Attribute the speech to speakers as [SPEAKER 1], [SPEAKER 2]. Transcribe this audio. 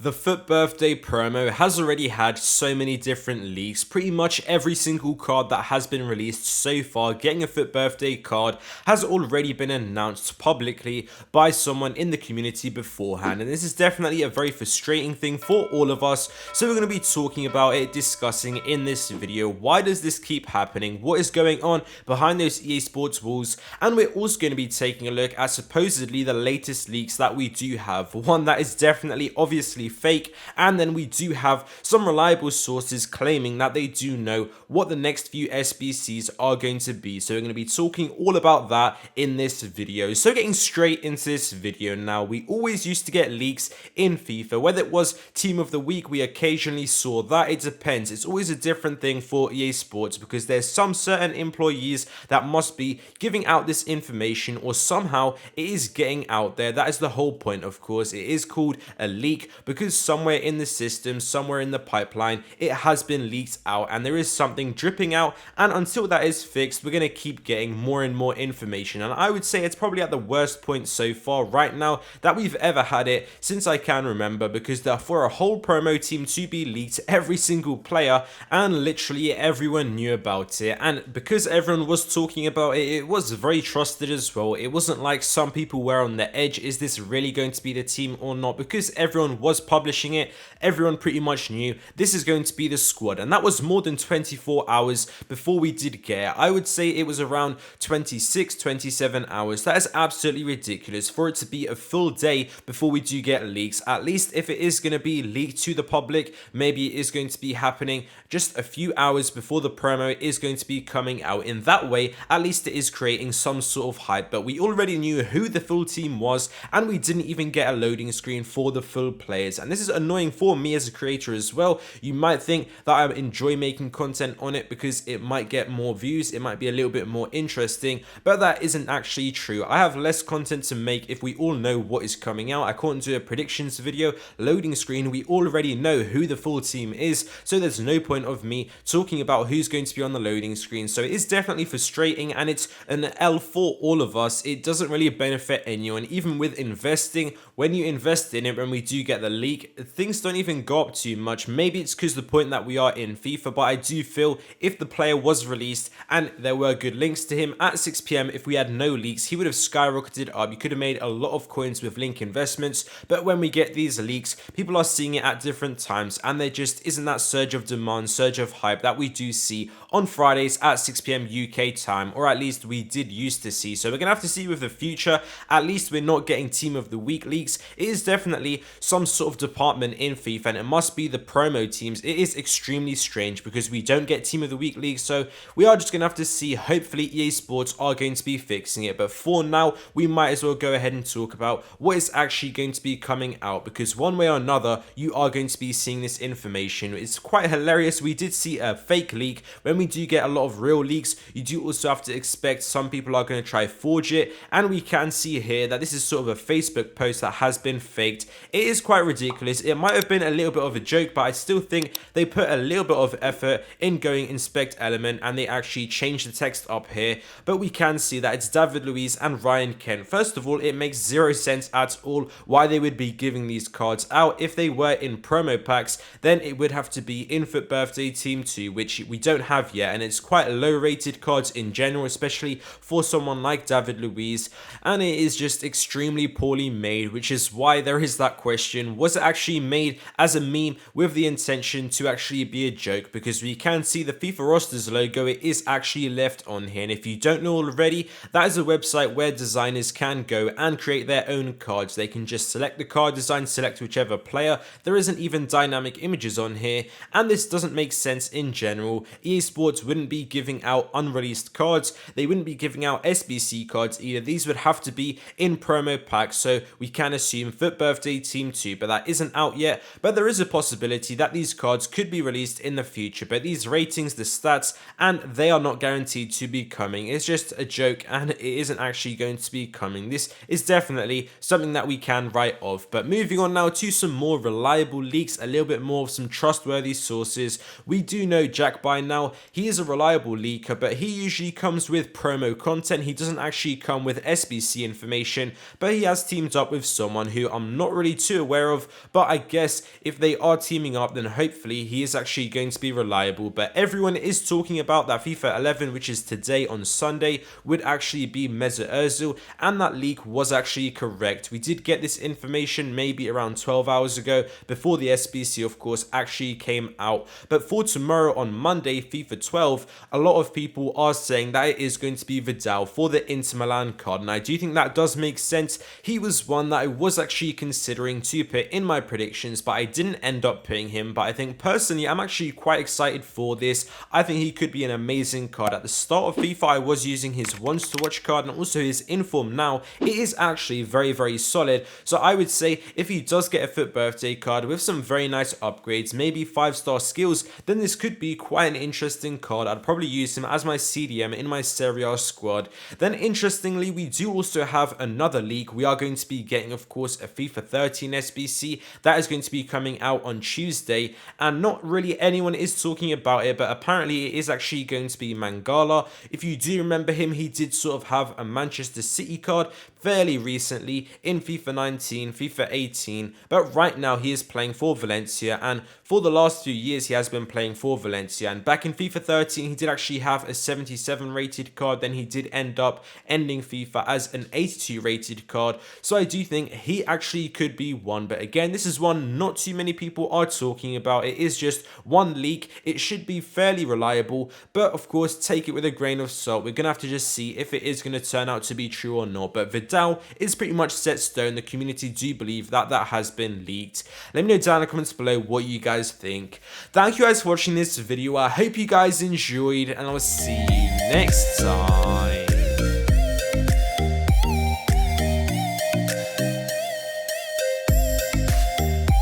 [SPEAKER 1] The FUT Birthday promo has already had so many different leaks. Pretty much every single card that has been released so far, getting a FUT Birthday card, has already been announced publicly by someone in the community beforehand. And this is definitely a very frustrating thing for all of us. So we're going to be talking about it, discussing in this video. Why does this keep happening? What is going on behind those EA Sports walls? And we're also going to be taking a look at supposedly the latest leaks that we do have. One that is definitely obviously fake, and then we do have some reliable sources claiming that they do know what the next few SBCs are going to be. So we're going to be talking all about that in this video. So getting straight into this video now, we always used to get leaks in FIFA, whether it was Team of the Week, we occasionally saw that. It depends. It's always a different thing for EA Sports because there's some certain employees that must be giving out this information, or somehow it is getting out there. That is the whole point, of course. It is called a leak because somewhere in the system, somewhere in the pipeline, it has been leaked out and there is something dripping out, and until that is fixed, we're going to keep getting more and more information. And I would say it's probably at the worst point so far right now that we've ever had it since I can remember, because for a whole promo team to be leaked, every single player and literally everyone knew about it, and because everyone was talking about it, it was very trusted as well. It wasn't like some people were on the edge, is this really going to be the team or not? Because everyone was publishing it, everyone pretty much knew this is going to be the squad, and that was more than 24 hours before we did get it. I would say it was around 26-27 hours. That is absolutely ridiculous for it to be a full day before we do get leaks. At least if it is going to be leaked to the public, maybe it is going to be happening just a few hours before the promo is going to be coming out. In that way, at least it is creating some sort of hype, but we already knew who the full team was, and we didn't even get a loading screen for the full players. And this is annoying for me as a creator as well. You might think that I enjoy making content on it because it might get more views, it might be a little bit more interesting, but that isn't actually true. I have less content to make if we all know what is coming out. I can't do a predictions video. Loading screen, we already know who the full team is, so there's no point of me talking about who's going to be on the loading screen. So it is definitely frustrating, and it's an L for all of us. It doesn't really benefit anyone. Even with investing, when you invest in it, when we do get the leak, things don't even go up too much. Maybe it's because the point that we are in FIFA, but I do feel if the player was released and there were good links to him at 6 PM, if we had no leaks, he would have skyrocketed up. You could have made a lot of coins with link investments, but when we get these leaks, people are seeing it at different times, and there just isn't that surge of demand, surge of hype that we do see on Fridays at 6 PM UK time, or at least we did used to see. So we're gonna have to see with the future. At least we're not getting Team of the Week leaks. It is definitely some sort of department in FIFA, and it must be the promo teams. It is extremely strange because we don't get Team of the Week leaks, so we are just gonna have to see. Hopefully EA Sports are going to be fixing it, but for now we might as well go ahead and talk about what is actually going to be coming out, because one way or another you are going to be seeing this information. It's quite hilarious. We did see a fake leak. When we do get a lot of real leaks, you do also have to expect some people are going to try forge it, and we can see here that this is sort of a Facebook post that has been faked. It is quite ridiculous. It might have been a little bit of a joke, but I still think they put a little bit of effort in going inspect element, and they actually changed the text up here, but we can see that it's David Luiz and Ryan Kent. First of all, it makes zero sense at all why they would be giving these cards out. If they were in promo packs, then it would have to be in FUT Birthday Team 2, which we don't have yet, and it's quite low rated cards in general, especially for someone like David Luiz, and it is just extremely poorly made, which is why there is that question, was it actually made as a meme with the intention to actually be a joke? Because we can see the FIFA rosters logo, it is actually left on here, and if you don't know already, that is a website where designers can go and create their own cards. They can just select the card design, select whichever player. There isn't even dynamic images on here, and this doesn't make sense in general. EA Sports wouldn't be giving out unreleased cards, they wouldn't be giving out SBC cards either. These would have to be in promo packs, so we can assume FUT Birthday Team 2, but that isn't out yet. But there is a possibility that these cards could be released in the future, but these ratings, the stats, and they are not guaranteed to be coming. It's just a joke, and it isn't actually going to be coming. This is definitely something that we can write off. But moving on now to some more reliable leaks, a little bit more of some trustworthy sources. We do know Jack by now. He is a reliable leaker, but he usually comes with promo content. He doesn't actually come with SBC information, but he has teamed up with someone who I'm not really too aware of, but I guess if they are teaming up, then hopefully he is actually going to be reliable. But everyone is talking about that FIFA 11, which is today on Sunday, would actually be Mesut Ozil, and that leak was actually correct. We did get this information maybe around 12 hours ago, before the SBC of course actually came out. But for tomorrow on Monday, FIFA 12, a lot of people are saying that it is going to be Vidal for the Inter Milan card, and I do think that does make sense. He was one that I was actually considering to put in my predictions, but I didn't end up putting him. But I think personally I'm actually quite excited for this. I think he could be an amazing card. At the start of FIFA I was using his ones to watch card, and also his inform now, it is actually very solid. So I would say if he does get a FUT Birthday card with some very nice upgrades, maybe 5-star skills, then this could be quite an interesting card. I'd probably use him as my CDM in my Serie A squad. Then interestingly, we do also have another leak. We are going to be getting, of course, a FIFA 13 SBC that is going to be coming out on Tuesday, and not really anyone is talking about it, but apparently it is actually going to be Mangala. If you do remember him, he did sort of have a Manchester City card fairly recently in FIFA 19, FIFA 18, but right now he is playing for Valencia, and for the last few years he has been playing for Valencia. And back in FIFA 13 he did actually have a 77 rated card, then he did end up ending FIFA as an 82 rated card, so I do think he actually could be one. But again, this is one not too many people are talking about. It is just one leak. It should be fairly reliable, but of course take it with a grain of salt. We're gonna have to just see if it is going to turn out to be true or not. But Vidal is pretty much set stone. The community do believe that that has been leaked. Let me know down in the comments below what you guys think. Thank you guys for watching this video. I hope you guys enjoyed, and I'll see you next time.